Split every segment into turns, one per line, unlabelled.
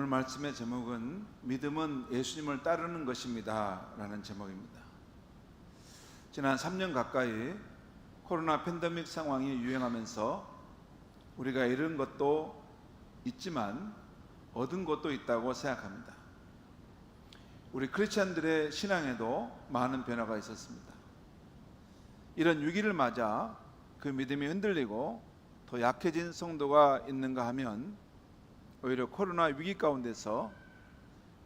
말씀의 제목은 믿음은 예수님을 따르는 것입니다 라는 제목입니다. 지난 3년 가까이 코로나 팬데믹 상황이 유행하면서 우리가 잃은 것도 있지만 얻은 것도 있다고 생각합니다. 우리 크리스찬들의 신앙에도 많은 변화가 있었습니다. 이런 위기를 맞아 그 믿음이 흔들리고 더 약해진 성도가 있는가 하면 오히려 코로나 위기 가운데서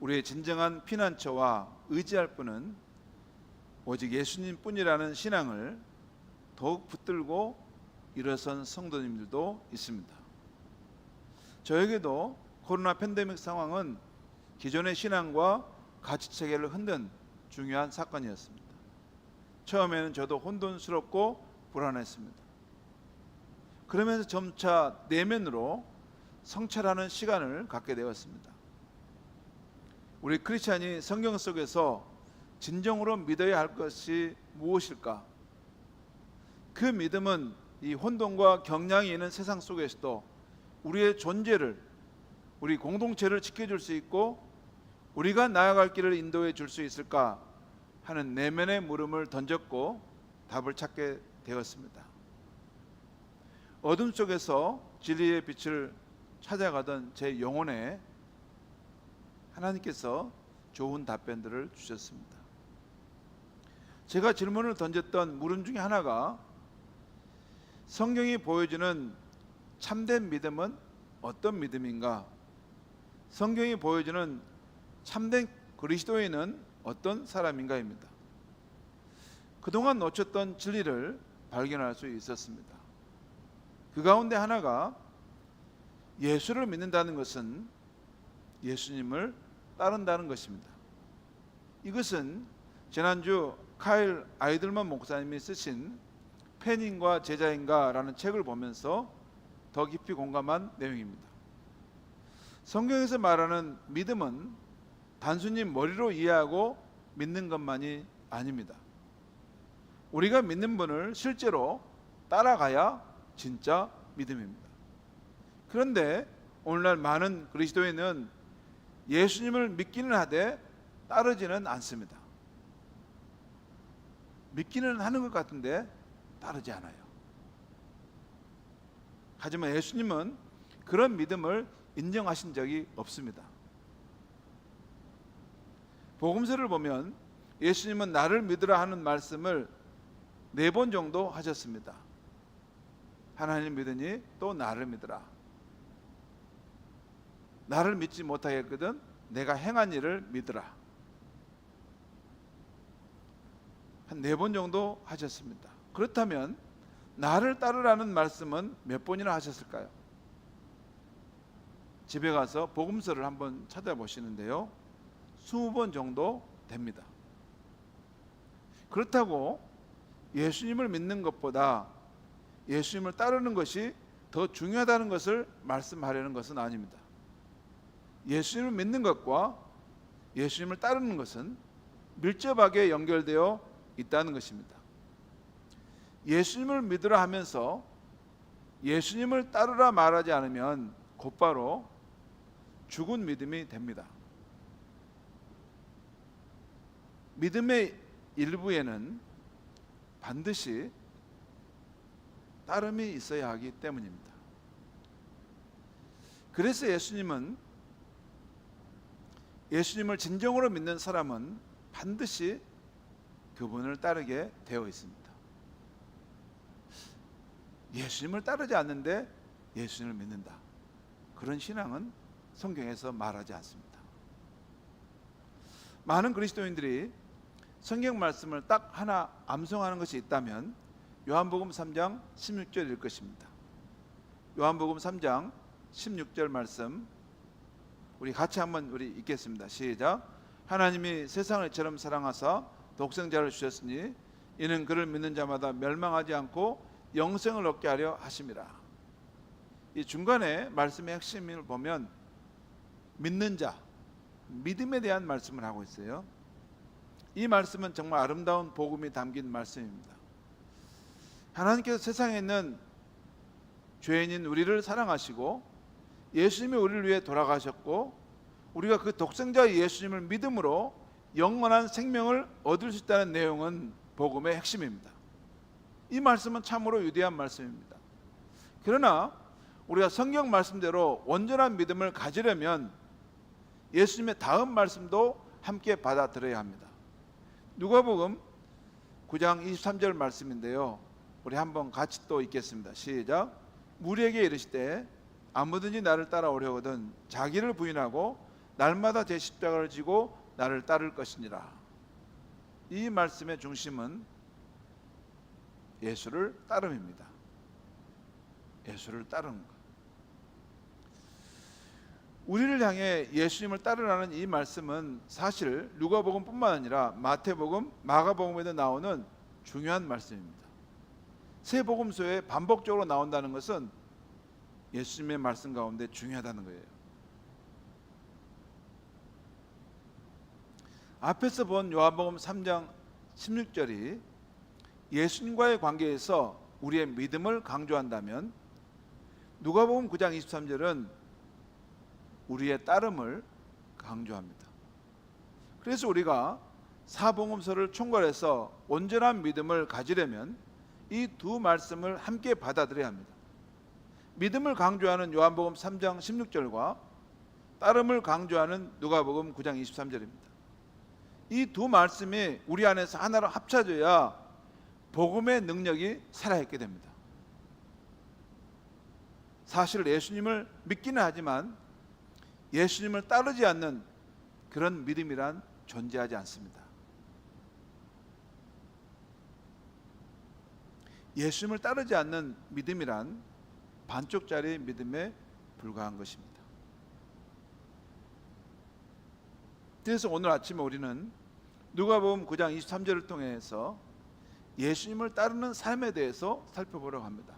우리의 진정한 피난처와 의지할 분은 오직 예수님 뿐이라는 신앙을 더욱 붙들고 일어선 성도님들도 있습니다. 저에게도 코로나 팬데믹 상황은 기존의 신앙과 가치체계를 흔든 중요한 사건이었습니다. 처음에는 저도 혼돈스럽고 불안했습니다. 그러면서 점차 내면으로 성찰하는 시간을 갖게 되었습니다. 우리 크리스찬이 성경 속에서 진정으로 믿어야 할 것이 무엇일까? 그 믿음은 이 혼돈과 경량이 있는 세상 속에서도 우리의 존재를, 우리 공동체를 지켜줄 수 있고 우리가 나아갈 길을 인도해 줄 수 있을까 하는 내면의 물음을 던졌고 답을 찾게 되었습니다. 어둠 속에서 진리의 빛을 찾아가던 제 영혼에 하나님께서 좋은 답변들을 주셨습니다. 제가 질문을 던졌던 물음 중에 하나가 성경이 보여주는 참된 믿음은 어떤 믿음인가? 성경이 보여주는 참된 그리스도인은 어떤 사람인가입니다. 그동안 놓쳤던 진리를 발견할 수 있었습니다. 그 가운데 하나가 예수를 믿는다는 것은 예수님을 따른다는 것입니다. 이것은 지난주 카일 아이들만 목사님이 쓰신 팬인과 제자인가라는 책을 보면서 더 깊이 공감한 내용입니다. 성경에서 말하는 믿음은 단순히 머리로 이해하고 믿는 것만이 아닙니다. 우리가 믿는 분을 실제로 따라가야 진짜 믿음입니다. 그런데 오늘날 많은 그리스도인은 예수님을 믿기는 하되 따르지는 않습니다. 믿기는 하는 것 같은데 따르지 않아요. 하지만 예수님은 그런 믿음을 인정하신 적이 없습니다. 복음서를 보면 예수님은 나를 믿으라 하는 말씀을 4번 정도 하셨습니다. 하나님 믿으니 또 나를 믿으라. 나를 믿지 못하겠거든 내가 행한 일을 믿으라. 한 4번 정도 하셨습니다. 그렇다면 나를 따르라는 말씀은 몇 번이나 하셨을까요? 집에 가서 복음서를 한번 찾아보시는데요, 20번 정도 됩니다. 그렇다고 예수님을 믿는 것보다 예수님을 따르는 것이 더 중요하다는 것을 말씀하려는 것은 아닙니다. 예수님을 믿는 것과 예수님을 따르는 것은 밀접하게 연결되어 있다는 것입니다. 예수님을 믿으라 하면서 예수님을 따르라 말하지 않으면 곧바로 죽은 믿음이 됩니다. 믿음의 일부에는 반드시 따름이 있어야 하기 때문입니다. 그래서 예수님을 진정으로 믿는 사람은 반드시 그분을 따르게 되어 있습니다. 예수님을 따르지 않는데 예수님을 믿는다, 그런 신앙은 성경에서 말하지 않습니다. 많은 그리스도인들이 성경 말씀을 딱 하나 암송하는 것이 있다면 요한복음 3장 16절일 것입니다. 요한복음 3장 16절 말씀 우리 같이 한번 읽겠습니다. 시작. 하나님이 세상을 이처럼 사랑하사 독생자를 주셨으니 이는 그를 믿는 자마다 멸망하지 않고 영생을 얻게 하려 하심이라. 이 중간에 말씀의 핵심을 보면 믿는 자, 믿음에 대한 말씀을 하고 있어요. 이 말씀은 정말 아름다운 복음이 담긴 말씀입니다. 하나님께서 세상에 있는 죄인인 우리를 사랑하시고 예수님이 우리를 위해 돌아가셨고 우리가 그 독생자 예수님을 믿음으로 영원한 생명을 얻을 수 있다는 내용은 복음의 핵심입니다. 이 말씀은 참으로 위대한 말씀입니다. 그러나 우리가 성경 말씀대로 온전한 믿음을 가지려면 예수님의 다음 말씀도 함께 받아들여야 합니다. 누가복음 9장 23절 말씀인데요, 우리 한번 같이 또 읽겠습니다. 시작. 무리에게 이르시되 아무든지 나를 따라오려거든 자기를 부인하고 날마다 제 십자가를 지고 나를 따를 것이니라. 이 말씀의 중심은 예수를 따름입니다. 예수를 따르는 것. 우리를 향해 예수님을 따르라는 이 말씀은 사실 누가복음뿐만 아니라 마태복음, 마가복음에도 나오는 중요한 말씀입니다. 세 복음서에 반복적으로 나온다는 것은 예수님의 말씀 가운데 중요하다는 거예요. 앞에서 본 요한복음 3장 16절이 예수님과의 관계에서 우리의 믿음을 강조한다면 누가복음 9장 23절은 우리의 따름을 강조합니다. 그래서 우리가 사복음서를 총괄해서 온전한 믿음을 가지려면 이 두 말씀을 함께 받아들여야 합니다. 믿음을 강조하는 요한복음 3장 16절과 따름을 강조하는 누가복음 9장 23절입니다. 이 두 말씀이 우리 안에서 하나로 합쳐져야 복음의 능력이 살아있게 됩니다. 사실 예수님을 믿기는 하지만 예수님을 따르지 않는 그런 믿음이란 존재하지 않습니다. 예수님을 따르지 않는 믿음이란 반쪽짜리 믿음에 불과한 것입니다. 그래서 오늘 아침에 우리는 누가복음 9장 23절을 통해서 예수님을 따르는 삶에 대해서 살펴보려고 합니다.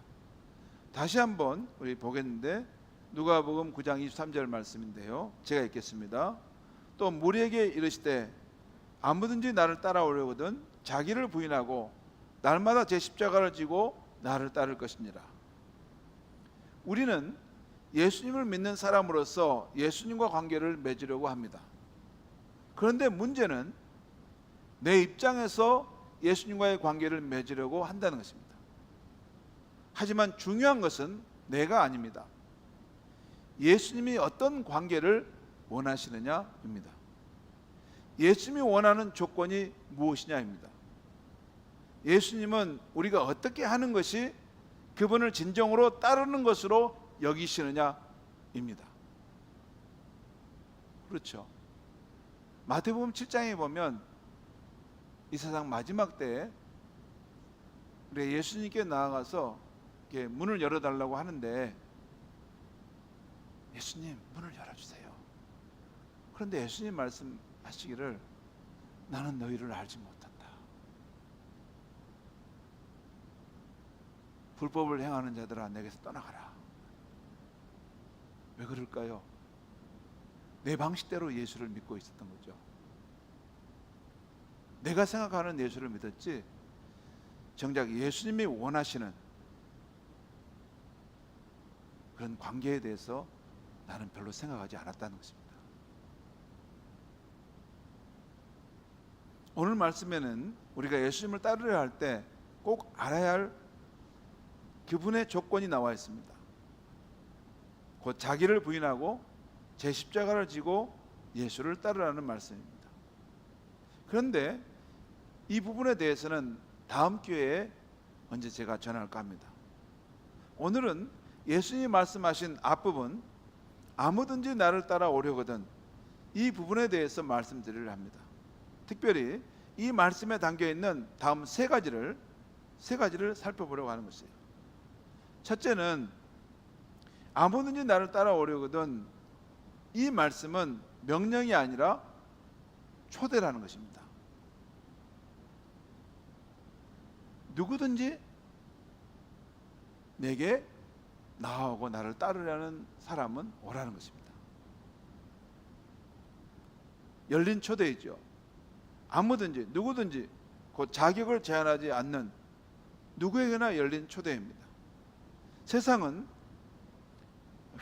다시 한번 우리 보겠는데 누가복음 9장 23절 말씀인데요, 제가 읽겠습니다. 또 무리에게 이르시되 아무든지 나를 따라오려거든 자기를 부인하고 날마다 제 십자가를 지고 나를 따를 것이니라. 우리는 예수님을 믿는 사람으로서 예수님과 관계를 맺으려고 합니다. 그런데 문제는 내 입장에서 예수님과의 관계를 맺으려고 한다는 것입니다. 하지만 중요한 것은 내가 아닙니다. 예수님이 어떤 관계를 원하시느냐입니다. 예수님이 원하는 조건이 무엇이냐입니다. 예수님은 우리가 어떻게 하는 것이 그분을 진정으로 따르는 것으로 여기시느냐입니다. 그렇죠. 마태복음 7장에 보면 이 세상 마지막 때에 우리 예수님께 나아가서 이렇게 문을 열어달라고 하는데 예수님 문을 열어주세요. 그런데 예수님 말씀하시기를 나는 너희를 알지 못한다. 불법을 행하는 자들아 내게서 떠나가라. 왜 그럴까요? 내 방식대로 예수를 믿고 있었던 거죠. 내가 생각하는 예수를 믿었지 정작 예수님이 원하시는 그런 관계에 대해서 나는 별로 생각하지 않았다는 것입니다. 오늘 말씀에는 우리가 예수님을 따르려 할 때 꼭 알아야 할 그분의 조건이 나와 있습니다. 곧 자기를 부인하고 제 십자가를 지고 예수를 따르라는 말씀입니다. 그런데 이 부분에 대해서는 다음 기회에 언제 제가 전할까 합니다. 오늘은 예수님이 말씀하신 앞부분 아무든지 나를 따라오려거든 이 부분에 대해서 말씀드리려 합니다. 특별히 이 말씀에 담겨있는 다음 세 가지를 살펴보려고 하는 것이에요. 첫째는 아무든지 나를 따라오려거든 이 말씀은 명령이 아니라 초대라는 것입니다. 누구든지 내게 나아오고 나를 따르려는 사람은 오라는 것입니다. 열린 초대이죠. 아무든지 누구든지 곧 자격을 제한하지 않는 누구에게나 열린 초대입니다. 세상은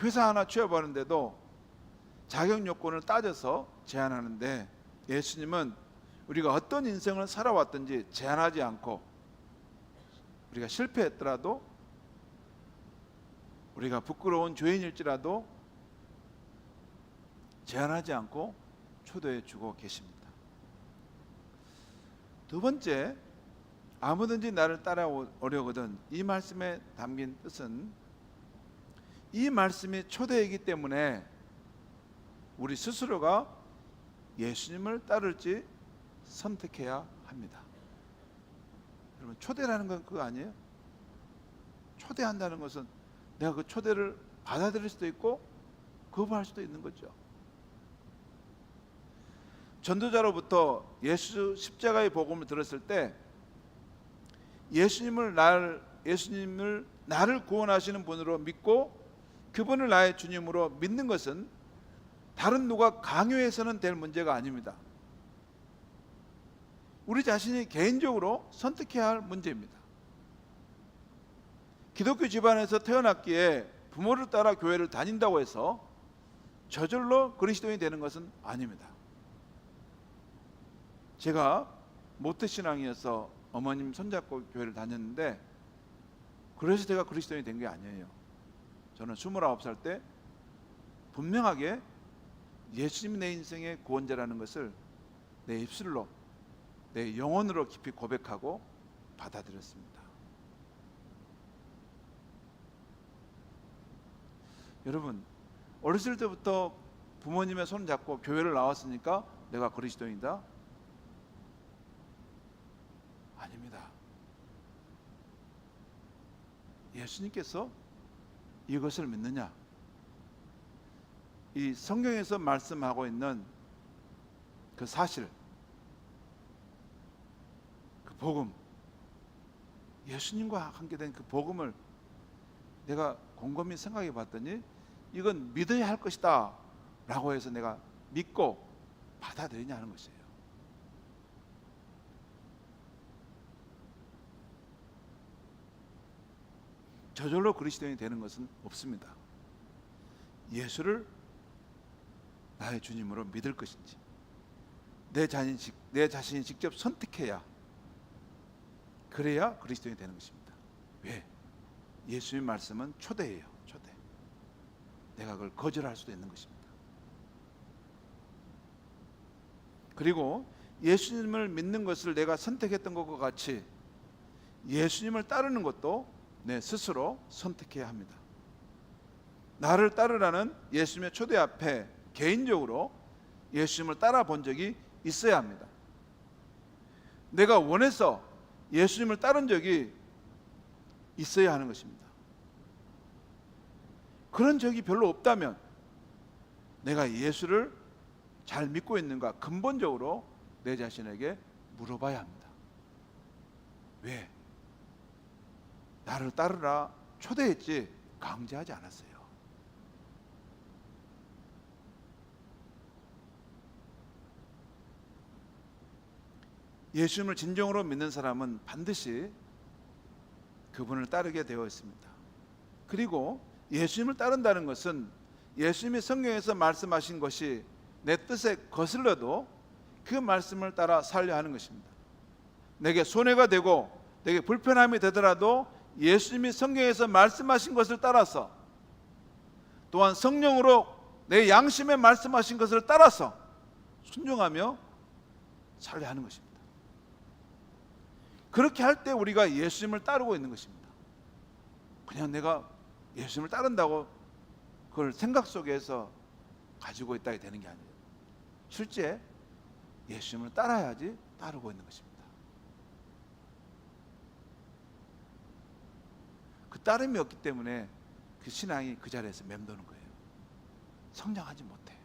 회사 하나 취업하는데도 자격 요건을 따져서 제한하는데, 예수님은 우리가 어떤 인생을 살아왔든지 제한하지 않고, 우리가 실패했더라도, 우리가 부끄러운 죄인일지라도 제한하지 않고 초대해 주고 계십니다. 두 번째, 아무든지 나를 따라오려거든, 이 말씀에 담긴 뜻은, 이 말씀이 초대이기 때문에 우리 스스로가 예수님을 따를지 선택해야 합니다. 여러분, 초대라는 건 그거 아니에요? 초대한다는 것은 내가 그 초대를 받아들일 수도 있고 거부할 수도 있는 거죠. 전도자로부터 예수 십자가의 복음을 들었을 때 예수님을 나를 구원하시는 분으로 믿고 그분을 나의 주님으로 믿는 것은 다른 누가 강요해서는 될 문제가 아닙니다. 우리 자신이 개인적으로 선택해야 할 문제입니다. 기독교 집안에서 태어났기에 부모를 따라 교회를 다닌다고 해서 저절로 그리스도인이 되는 것은 아닙니다. 제가 모태신앙이어서 어머님 손잡고 교회를 다녔는데, 그래서 제가 그리스도인이 된 게 아니에요. 저는 29살 때 분명하게 예수님이 내 인생의 구원자라는 것을 내 입술로, 내 영혼으로 깊이 고백하고 받아들였습니다. 여러분, 어렸을 때부터 부모님의 손 잡고 교회를 나왔으니까 내가 그리스도인이다? 아닙니다. 예수님께서 이것을 믿느냐? 이 성경에서 말씀하고 있는 그 사실, 그 복음, 예수님과 함께 된 그 복음을 내가 곰곰이 생각해 봤더니 이건 믿어야 할 것이다 라고 해서 내가 믿고 받아들이냐 하는 것이에요. 저절로 그리스도인이 되는 것은 없습니다. 예수를 나의 주님으로 믿을 것인지 내 자신이 직접 선택해야, 그래야 그리스도인이 되는 것입니다. 왜? 예수의 말씀은 초대예요. 초대. 내가 그걸 거절할 수도 있는 것입니다. 그리고 예수님을 믿는 것을 내가 선택했던 것과 같이 예수님을 따르는 것도 내 스스로 선택해야 합니다. 나를 따르라는 예수님의 초대 앞에 개인적으로 예수님을 따라 본 적이 있어야 합니다. 내가 원해서 예수님을 따른 적이 있어야 하는 것입니다. 그런 적이 별로 없다면 내가 예수를 잘 믿고 있는가 근본적으로 내 자신에게 물어봐야 합니다. 왜? 나를 따르라 초대했지 강제하지 않았어요. 예수님을 진정으로 믿는 사람은 반드시 그분을 따르게 되어 있습니다. 그리고 예수님을 따른다는 것은 예수님이 성경에서 말씀하신 것이 내 뜻에 거슬러도 그 말씀을 따라 살려 하는 것입니다. 내게 손해가 되고 내게 불편함이 되더라도 예수님이 성경에서 말씀하신 것을 따라서, 또한 성령으로 내 양심에 말씀하신 것을 따라서 순종하며 살려 하는 것입니다. 그렇게 할 때 우리가 예수님을 따르고 있는 것입니다. 그냥 내가 예수님을 따른다고 그걸 생각 속에서 가지고 있다게 되는 게 아니에요. 실제 예수님을 따라야지 따르고 있는 것입니다. 그 따름이 없기 때문에 그 신앙이 그 자리에서 맴도는 거예요. 성장하지 못해.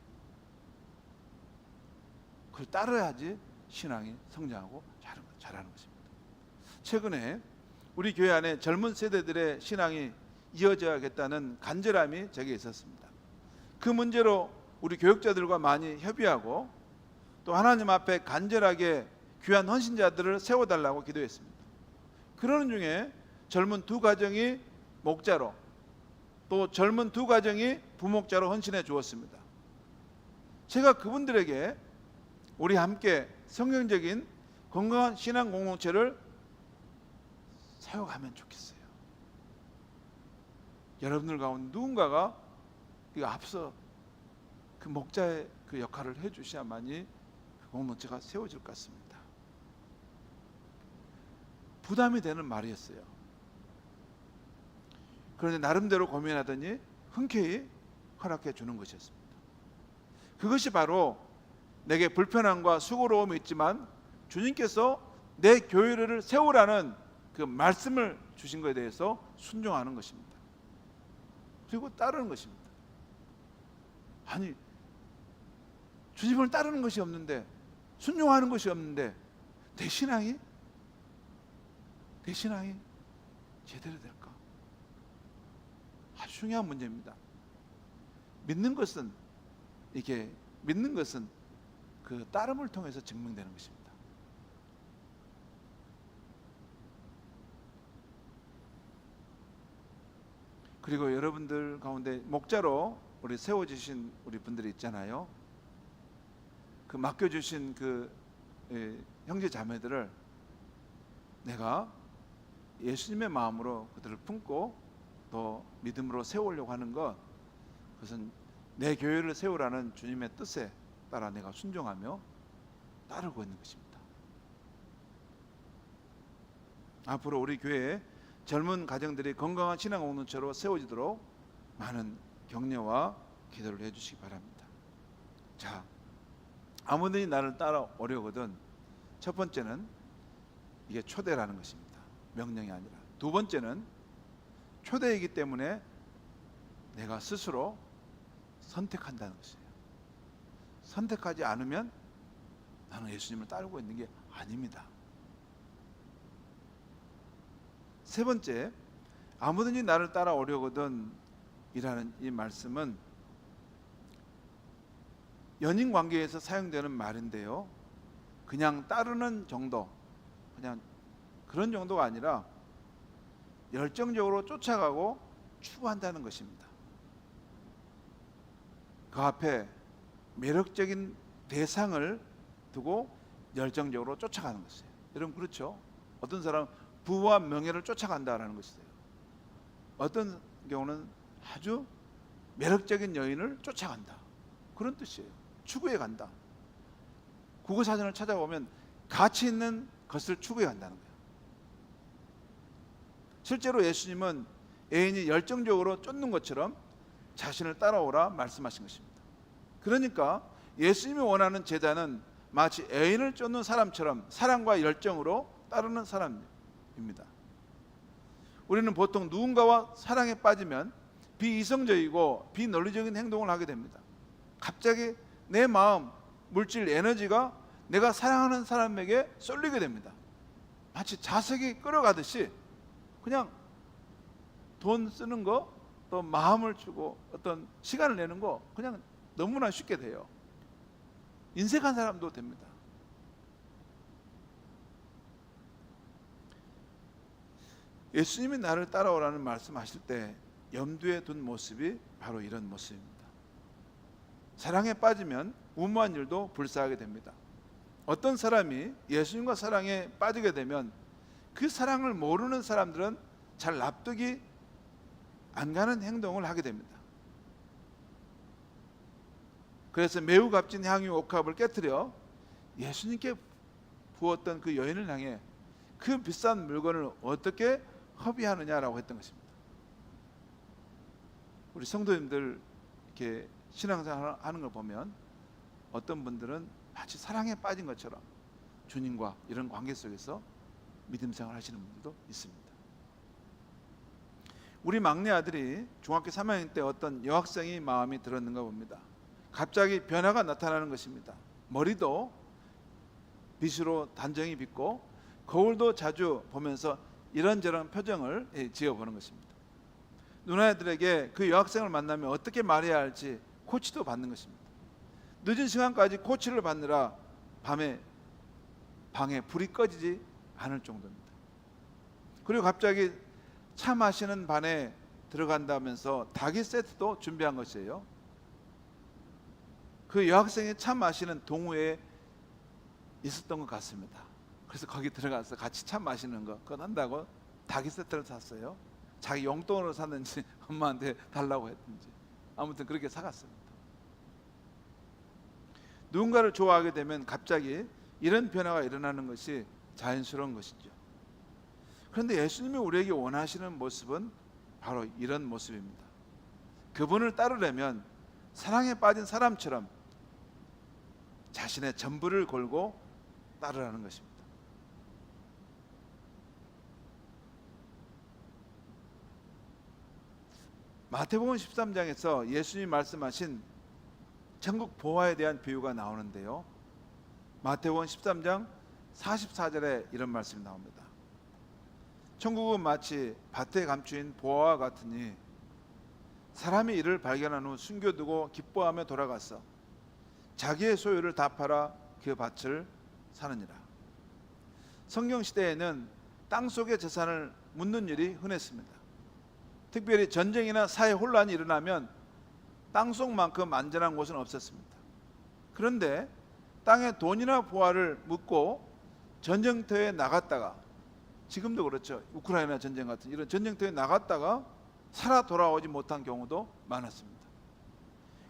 그걸 따라야지 신앙이 성장하고 자라는 것입니다. 최근에 우리 교회 안에 젊은 세대들의 신앙이 이어져야겠다는 간절함이 제게 있었습니다. 그 문제로 우리 교육자들과 많이 협의하고 또 하나님 앞에 간절하게 귀한 헌신자들을 세워달라고 기도했습니다. 그러는 중에 젊은 두 가정이 목자로, 또 젊은 두 가정이 부목자로 헌신해 주었습니다. 제가 그분들에게 우리 함께 성경적인 건강한 신앙 공동체를 세워가면 좋겠어요. 여러분들 가운데 누군가가 앞서 그 목자의 그 역할을 해주셔야만이 그 공동체가 세워질 것 같습니다. 부담이 되는 말이었어요. 그런데 나름대로 고민하더니 흔쾌히 허락해 주는 것이었습니다. 그것이 바로 내게 불편함과 수고로움이 있지만 주님께서 내 교회를 세우라는 그 말씀을 주신 것에 대해서 순종하는 것입니다. 그리고 따르는 것입니다. 아니, 주님을 따르는 것이 없는데, 순종하는 것이 없는데 내 신앙이 제대로 될까? 아주 중요한 문제입니다. 믿는 것은 그 따름을 통해서 증명되는 것입니다. 그리고 여러분들 가운데 목자로 우리 세워주신 우리 분들이 있잖아요. 그 맡겨주신 그 형제 자매들을 내가 예수님의 마음으로 그들을 품고 또 믿음으로 세우려고 하는 것, 그것은 내 교회를 세우라는 주님의 뜻에 따라 내가 순종하며 따르고 있는 것입니다. 앞으로 우리 교회에 젊은 가정들이 건강한 신앙 공동체로 세워지도록 많은 격려와 기도를 해주시기 바랍니다. 자, 아무든지 나를 따라오려거든, 첫 번째는 이게 초대라는 것입니다. 명령이 아니라. 두 번째는 초대이기 때문에 내가 스스로 선택한다는 것이에요. 선택하지 않으면 나는 예수님을 따르고 있는 게 아닙니다. 세 번째, 아무든지 나를 따라오려거든 이라는 이 말씀은 연인 관계에서 사용되는 말인데요, 그냥 따르는 정도, 그냥 그런 정도가 아니라 열정적으로 쫓아가고 추구한다는 것입니다. 그 앞에 매력적인 대상을 두고 열정적으로 쫓아가는 것이에요. 여러분 그렇죠? 어떤 사람은 부와 명예를 쫓아간다라는 것이에요. 어떤 경우는 아주 매력적인 여인을 쫓아간다, 그런 뜻이에요. 추구해 간다. 국어사전을 찾아보면 가치 있는 것을 추구해 간다는 거예요. 실제로 예수님은 애인이 열정적으로 쫓는 것처럼 자신을 따라오라 말씀하신 것입니다. 그러니까 예수님이 원하는 제자는 마치 애인을 쫓는 사람처럼 사랑과 열정으로 따르는 사람입니다. 우리는 보통 누군가와 사랑에 빠지면 비이성적이고 비논리적인 행동을 하게 됩니다. 갑자기 내 마음, 물질, 에너지가 내가 사랑하는 사람에게 쏠리게 됩니다. 마치 자석이 끌어가듯이 그냥 돈 쓰는 거, 또 마음을 주고 어떤 시간을 내는 거 그냥 너무나 쉽게 돼요. 인색한 사람도 됩니다. 예수님이 나를 따라오라는 말씀하실 때 염두에 둔 모습이 바로 이런 모습입니다. 사랑에 빠지면 무모한 일도 불사하게 됩니다. 어떤 사람이 예수님과 사랑에 빠지게 되면 그 사랑을 모르는 사람들은 잘 납득이 안 가는 행동을 하게 됩니다. 그래서 매우 값진 향유 옥합을 깨뜨려 예수님께 부었던 그 여인을 향해 그 비싼 물건을 어떻게 허비하느냐라고 했던 것입니다. 우리 성도님들 이렇게 신앙생활 하는 걸 보면 어떤 분들은 마치 사랑에 빠진 것처럼 주님과 이런 관계 속에서 믿음 생활 하시는 분들도 있습니다. 우리 막내 아들이 중학교 3학년 때 어떤 여학생이 마음이 들었는가 봅니다. 갑자기 변화가 나타나는 것입니다. 머리도 빗으로 단정히 빗고 거울도 자주 보면서 이런저런 표정을 지어보는 것입니다. 누나들에게 그 여학생을 만나면 어떻게 말해야 할지 코치도 받는 것입니다. 늦은 시간까지 코치를 받느라 밤에 방에 불이 꺼지지 않을 정도입니다. 그리고 갑자기 차 마시는 반에 들어간다면서 닭이 세트도 준비한 것이에요. 그 여학생이 차 마시는 동호회에 있었던 것 같습니다. 그래서 거기 들어가서 같이 차 마시는 거 그거 한다고 닭이 세트를 샀어요. 자기 용돈으로 샀는지 엄마한테 달라고 했든지 아무튼 그렇게 사갔습니다. 누군가를 좋아하게 되면 갑자기 이런 변화가 일어나는 것이 자연스러운 것이죠. 그런데 예수님이 우리에게 원하시는 모습은 바로 이런 모습입니다. 그분을 따르려면 사랑에 빠진 사람처럼 자신의 전부를 걸고 따르라는 것입니다. 마태복음 13장에서 예수님이 말씀하신 천국 보화에 대한 비유가 나오는데요. 마태복음 13장 44절에 이런 말씀이 나옵니다. 천국은 마치 밭에 감추인 보화와 같으니 사람이 이를 발견한 후 숨겨두고 기뻐하며 돌아가서 자기의 소유를 다 팔아 그 밭을 사느니라. 성경 시대에는 땅속의 재산을 묻는 일이 흔했습니다. 특별히 전쟁이나 사회 혼란이 일어나면 땅속만큼 안전한 곳은 없었습니다. 그런데 땅에 돈이나 보화를 묻고 전쟁터에 나갔다가, 지금도 그렇죠, 우크라이나 전쟁 같은 이런 전쟁터에 나갔다가 살아 돌아오지 못한 경우도 많았습니다.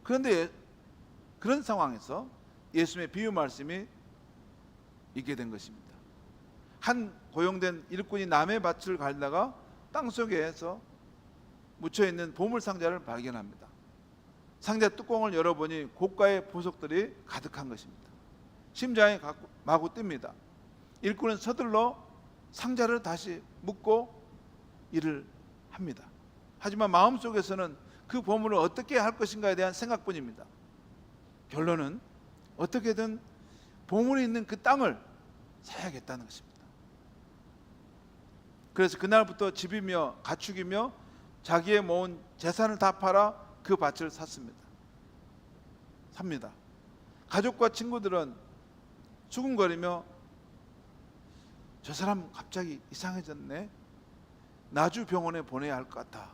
그런데 그런 상황에서 예수님의 비유 말씀이 있게 된 것입니다. 한 고용된 일꾼이 남의 밭을 갈다가 땅속에서 묻혀있는 보물 상자를 발견합니다. 상자 뚜껑을 열어보니 고가의 보석들이 가득한 것입니다. 심장이 마구 뜁니다. 일꾼은 서둘러 상자를 다시 묶고 일을 합니다. 하지만 마음속에서는 그 보물을 어떻게 할 것인가에 대한 생각뿐입니다. 결론은 어떻게든 보물이 있는 그 땅을 사야겠다는 것입니다. 그래서 그날부터 집이며 가축이며 자기의 모은 재산을 다 팔아 그 밭을 삽니다. 가족과 친구들은 수군거리며 저 사람 갑자기 이상해졌네, 나주 병원에 보내야 할 것 같아.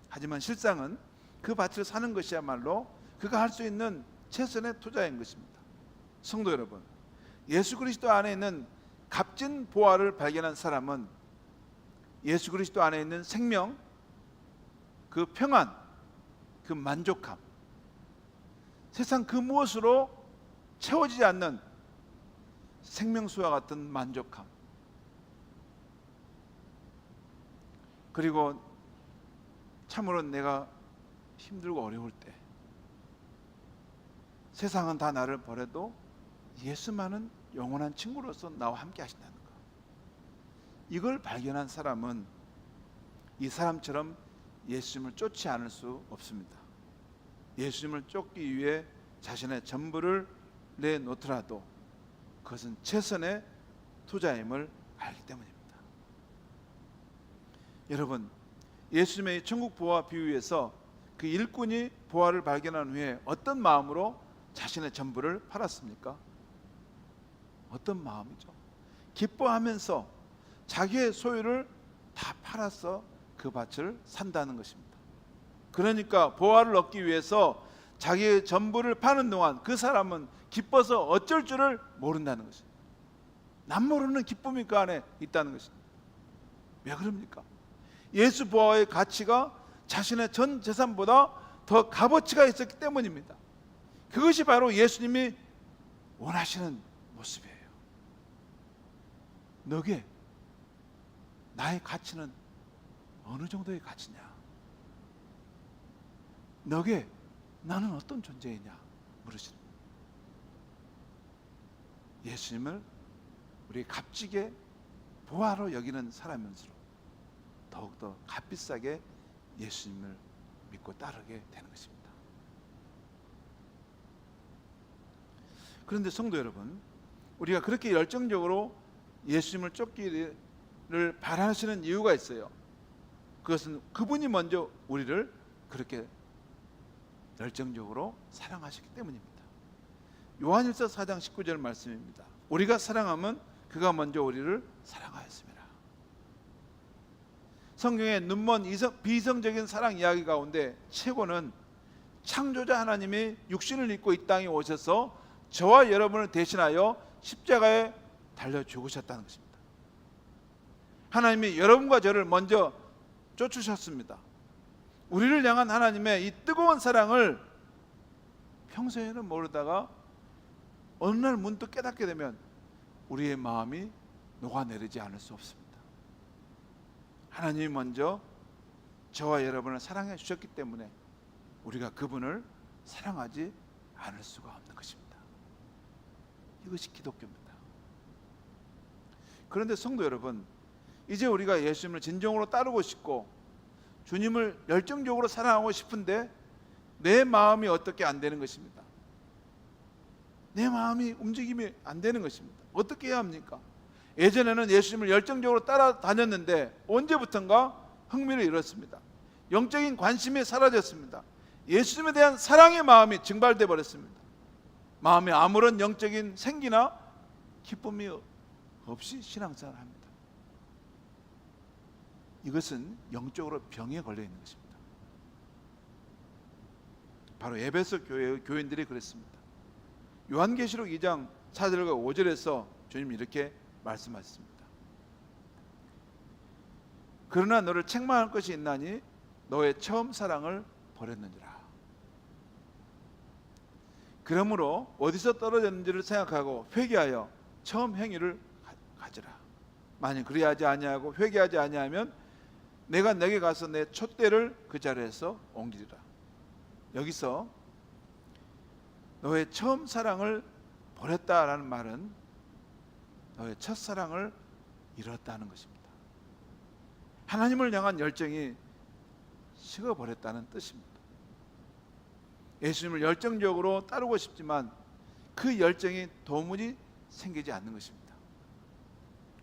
하지만 실상은 그 밭을 사는 것이야말로 그가 할 수 있는 최선의 투자인 것입니다. 성도 여러분, 예수 그리스도 안에 있는 값진 보화를 발견한 사람은 예수 그리스도 안에 있는 생명, 그 평안, 그 만족함, 세상 그 무엇으로 채워지지 않는 생명수와 같은 만족함, 그리고 참으로 내가 힘들고 어려울 때 세상은 다 나를 버려도 예수만은 영원한 친구로서 나와 함께 하신다는 것, 이걸 발견한 사람은 이 사람처럼 예수님을 쫓지 않을 수 없습니다. 예수님을 쫓기 위해 자신의 전부를 내놓더라도 그것은 최선의 투자임을 알기 때문입니다. 여러분, 예수님의 천국 보화 비유에서 그 일꾼이 보화를 발견한 후에 어떤 마음으로 자신의 전부를 팔았습니까? 어떤 마음이죠? 기뻐하면서 자기의 소유를 다 팔아서 그 밭을 산다는 것입니다. 그러니까 보화를 얻기 위해서 자기의 전부를 파는 동안 그 사람은 기뻐서 어쩔 줄을 모른다는 것입니다. 남 모르는 기쁨이 그 안에 있다는 것입니다. 왜 그럽니까? 예수 보화의 가치가 자신의 전 재산보다 더 값어치가 있었기 때문입니다. 그것이 바로 예수님이 원하시는 모습이에요. 너게 나의 가치는 어느 정도의 가치냐? 너게 나는 어떤 존재이냐? 물으시는 거예요. 예수님을 우리 값지게 보화로 여기는 사람일수록 더욱더 값비싸게 예수님을 믿고 따르게 되는 것입니다. 그런데 성도 여러분, 우리가 그렇게 열정적으로 예수님을 쫓기를 바라시는 이유가 있어요. 그것은 그분이 먼저 우리를 그렇게 열정적으로 사랑하시기 때문입니다. 요한일서 4장 19절 말씀입니다. 우리가 사랑하면 그가 먼저 우리를 사랑하였습니다. 성경의 눈먼 비이성적인 사랑 이야기 가운데 최고는 창조자 하나님이 육신을 입고 이 땅에 오셔서 저와 여러분을 대신하여 십자가에 달려 죽으셨다는 것입니다. 하나님이 여러분과 저를 먼저 쫓으셨습니다. 우리를 향한 하나님의 이 뜨거운 사랑을 평소에는 모르다가 어느 날 문득 깨닫게 되면 우리의 마음이 녹아내리지 않을 수 없습니다. 하나님이 먼저 저와 여러분을 사랑해 주셨기 때문에 우리가 그분을 사랑하지 않을 수가 없는 것입니다. 이것이 기독교입니다. 그런데 성도 여러분, 이제 우리가 예수님을 진정으로 따르고 싶고 주님을 열정적으로 사랑하고 싶은데 내 마음이 어떻게 안 되는 것입니다. 내 마음이 움직임이 안 되는 것입니다. 어떻게 해야 합니까? 예전에는 예수님을 열정적으로 따라다녔는데 언제부턴가 흥미를 잃었습니다. 영적인 관심이 사라졌습니다. 예수님에 대한 사랑의 마음이 증발돼 버렸습니다. 마음에 아무런 영적인 생기나 기쁨이 없이 신앙생활을 합니다. 이것은 영적으로 병에 걸려 있는 것입니다. 바로 에베소 교회의 교인들이 그랬습니다. 요한계시록 2장 4절과 5절에서 주님이 이렇게 말씀하셨습니다. 그러나 너를 책망할 것이 있나니 너의 처음 사랑을 버렸느니라. 그러므로 어디서 떨어졌는지를 생각하고 회개하여 처음 행위를 가지라. 만약 그리하지 아니하고 회개하지 아니하면 내가 내게 가서 내 촛대를 그 자리에서 옮기리라. 여기서 너의 처음 사랑을 버렸다라는 말은 너의 첫사랑을 잃었다는 것입니다. 하나님을 향한 열정이 식어버렸다는 뜻입니다. 예수님을 열정적으로 따르고 싶지만 그 열정이 도무지 생기지 않는 것입니다.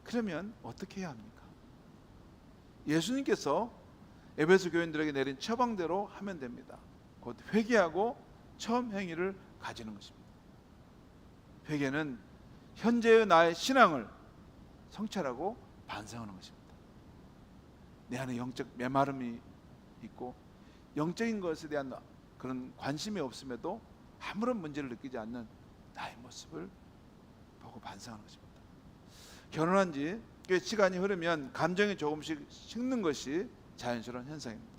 그러면 어떻게 해야 합니까? 예수님께서 에베소 교인들에게 내린 처방대로 하면 됩니다. 곧 회개하고 처음 행위를 가지는 것입니다. 회개는 현재의 나의 신앙을 성찰하고 반성하는 것입니다. 내 안에 영적 메마름이 있고 영적인 것에 대한 그런 관심이 없음에도 아무런 문제를 느끼지 않는 나의 모습을 보고 반성하는 것입니다. 결혼한 지 꽤 시간이 흐르면 감정이 조금씩 식는 것이 자연스러운 현상입니다.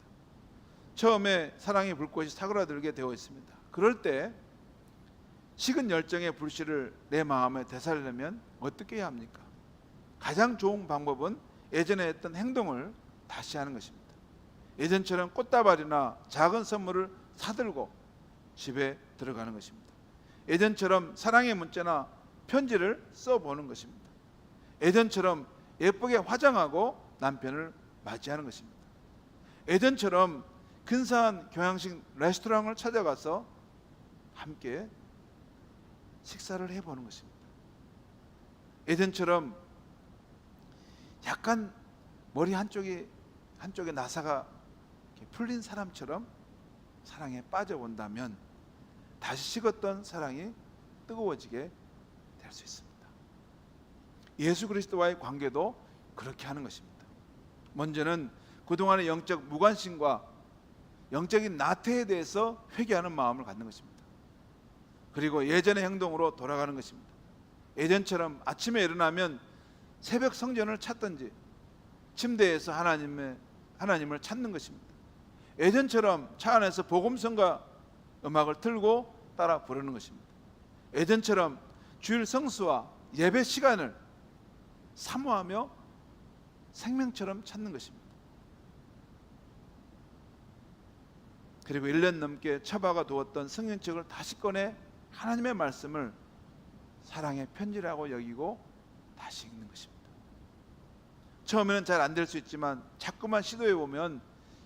처음에 사랑의 불꽃이 사그라들게 되어 있습니다. 그럴 때 식은 열정의 불씨를 내 마음에 되살리려면 어떻게 해야 합니까? 가장 좋은 방법은 예전에 했던 행동을 다시 하는 것입니다. 예전처럼 꽃다발이나 작은 선물을 사들고 집에 들어가는 것입니다. 예전처럼 사랑의 문자나 편지를 써보는 것입니다. 예전처럼 예쁘게 화장하고 남편을 맞이하는 것입니다. 예전처럼 근사한 경양식 레스토랑을 찾아가서 함께 식사를 해보는 것입니다. 예전처럼 약간 머리 한쪽에 나사가 풀린 사람처럼 사랑에 빠져본다면 다시 식었던 사랑이 뜨거워지게 될 수 있습니다. 예수 그리스도와의 관계도 그렇게 하는 것입니다. 먼저는 그동안의 영적 무관심과 영적인 나태에 대해서 회개하는 마음을 갖는 것입니다. 그리고 예전의 행동으로 돌아가는 것입니다. 예전처럼 아침에 일어나면 새벽 성전을 찾든지 침대에서 하나님을 찾는 것입니다. 예전처럼 차 안에서 복음성가 음악을 틀고 따라 부르는 것입니다. 예전처럼 주일 성수와 예배 시간을 사모하며 생명처럼 찾는 것입니다. 그리고 1년 넘게 처박아 두었던 성경책을 다시 꺼내 하나님의 말씀을 사랑의 편지라고 여기고 다시 읽는 것입니다. 처음에는 잘 안 될 수 있지만 자꾸만 시도해 보면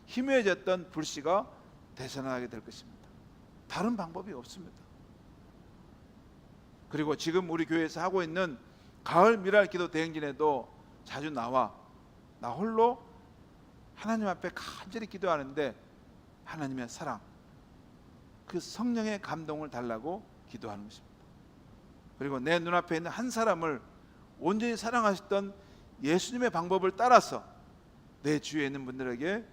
희미해졌던 불씨가 되살아나게 될 것입니다. 다른 방법이 없습니다. 그리고 지금 우리 교회에서 하고 있는 가을 미랄 기도 대행진에도 자주 나 홀로 하나님 앞에 간절히 기도하는데 하나님의 사랑, 그 성령의 감동을 달라고 기도하는 것입니다. 그리고 내 눈앞에 있는 한 사람을 온전히 사랑하셨던 예수님의 방법을 따라서 내 주위에 있는 분들에게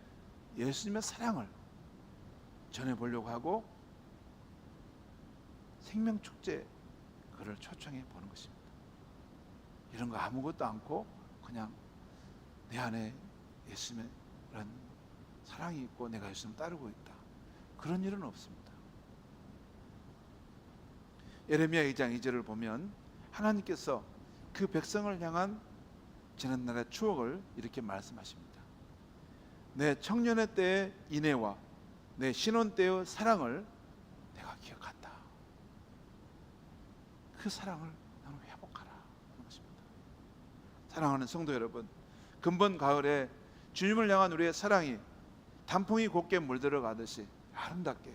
예수님의 사랑을 전해보려고 하고 생명 축제 그를 초청해 보는 것입니다. 이런 거 아무것도 않고 그냥 내 안에 예수님의 그런 사랑이 있고 내가 예수님을 따르고 있다, 그런 일은 없습니다. 예레미야 2장 2절을 보면 하나님께서 그 백성을 향한 지난날의 추억을 이렇게 말씀하십니다. 내 청년의 때의 인애와 내 신혼 때의 사랑을 내가 기억한다. 그 사랑을 너는 회복하라 하는 것입니다. 사랑하는 성도 여러분, 금번 가을에 주님을 향한 우리의 사랑이 단풍이 곱게 물들어 가듯이 아름답게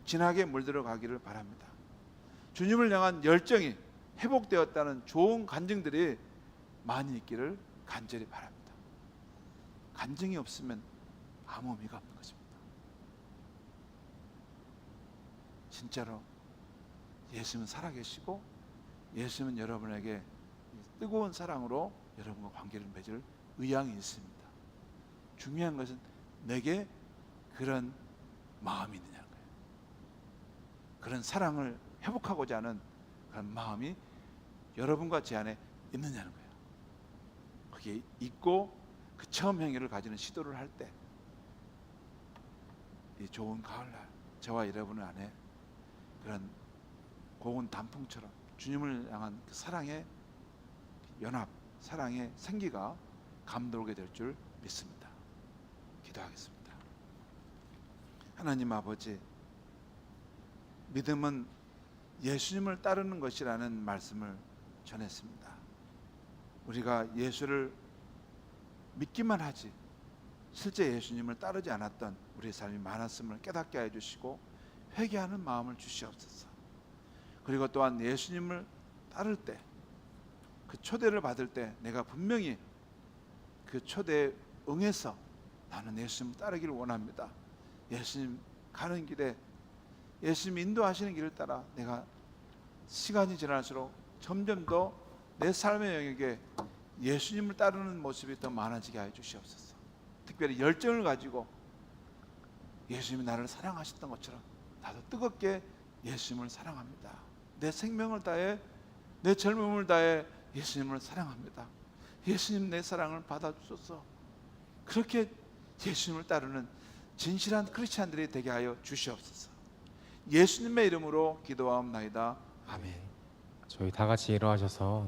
진하게 물들어 가기를 바랍니다. 주님을 향한 열정이 회복되었다는 좋은 간증들이 많이 있기를 간절히 바랍니다. 간증이 없으면 아무 의미가 없는 것입니다. 진짜로 예수님은 살아계시고 예수님은 여러분에게 뜨거운 사랑으로 여러분과 관계를 맺을 의향이 있습니다. 중요한 것은 내게 그런 마음이 있느냐는 거예요. 그런 사랑을 회복하고자 하는 그런 마음이 여러분과 제 안에 있느냐는 거예요. 그게 있고 그 처음 행위를 가지는 시도를 할 때 이 좋은 가을날 저와 여러분 안에 그런 고운 단풍처럼 주님을 향한 그 사랑의 연합, 사랑의 생기가 감돌게 될 줄 믿습니다. 기도하겠습니다. 하나님 아버지, 믿음은 예수님을 따르는 것이라는 말씀을 전했습니다. 우리가 예수를 믿기만 하지 실제 예수님을 따르지 않았던 우리의 삶이 많았음을 깨닫게 해주시고 회개하는 마음을 주시옵소서. 그리고 또한 예수님을 따를 때, 그 초대를 받을 때 내가 분명히 그 초대에 응해서 나는 예수님을 따르기를 원합니다. 예수님 가는 길에 예수님 인도하시는 길을 따라 내가 시간이 지날수록 점점 더 내 삶의 영역에 예수님을 따르는 모습이 더 많아지게 해 주시옵소서. 특별히 열정을 가지고 예수님이 나를 사랑하셨던 것처럼 나도 뜨겁게 예수님을 사랑합니다. 내 생명을 다해 내 젊음을 다해 예수님을 사랑합니다. 예수님 내 사랑을 받아주소서. 그렇게 예수님을 따르는 진실한 크리스찬들이 되게 하여 주시옵소서. 예수님의 이름으로 기도하옵나이다. 아멘.
저희 다 같이 일어나셔서